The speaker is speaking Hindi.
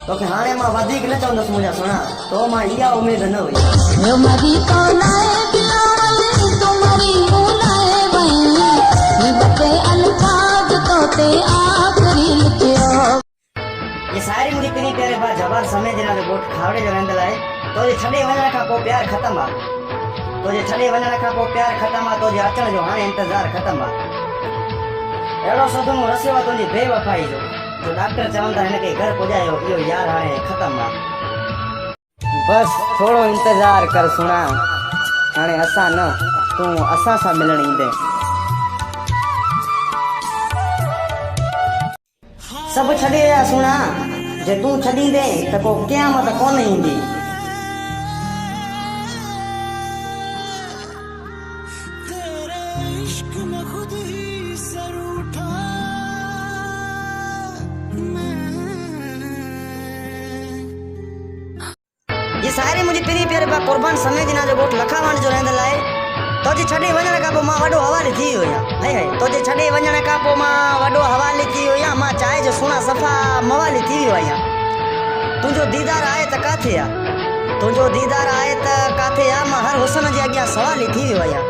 तो के हाणे मां वधीक न चवंदुसि मुंहिंजा सुणा तो मां इहा उमेद न हुई। तुम्हारी तो लाए बिलावल तुम्हारी बुलाए वही बचे अल्फाज तो ते आखिरी लिखियो। ये सारी मुंहिंजी पिनी प्यारे बा जवार समय जे नाले ॻोठ खावड़े जो रहंदड़ आहे। तो जे छॾे वञण खां पोइ प्यार ख़तम आहे। तो जे छॾे वञण खां पोइ प्यार ख़तम आहे। तो जे अचण जो हाणे इंतज़ार ख़तम आहे। अहिड़ो सदमो रसियो आहे तुंहिंजी बेवफ़ाई जो जो डॉक्टर चवंदा हिनखे घर पुॼायो इहो यार हाणे ख़तम आहे। बस थोड़ो इंतज़ार कर सुणा हाणे असां न तूं असां सां मिलण ईंदे। सब छॾे विया सुणा जे तूं छॾींदे त को क़यामत कोन ईंदी। ये सारे मुझे पिनी प्यारे बा कुर्बान समय जिना जो ॻोठ लखावण जो रहंदड़ आहे। तो जे छॾे वञण खां पोइ मां वॾो हवाले थी वियो आहियां। हाय हाय तो जे छॾे वञण खां पोइ मां वॾो हवाले थी वियो आहियां। मां चाहे जो सुणा सफ़ा मवाली थी वियो आहियां। तुंहिंजो दीदार आहे त काथे आहे? तुंहिंजो दीदार आहे त काथे आहे? मां हर हुस्न जे अॻियां सवाली थी वियो आहियां।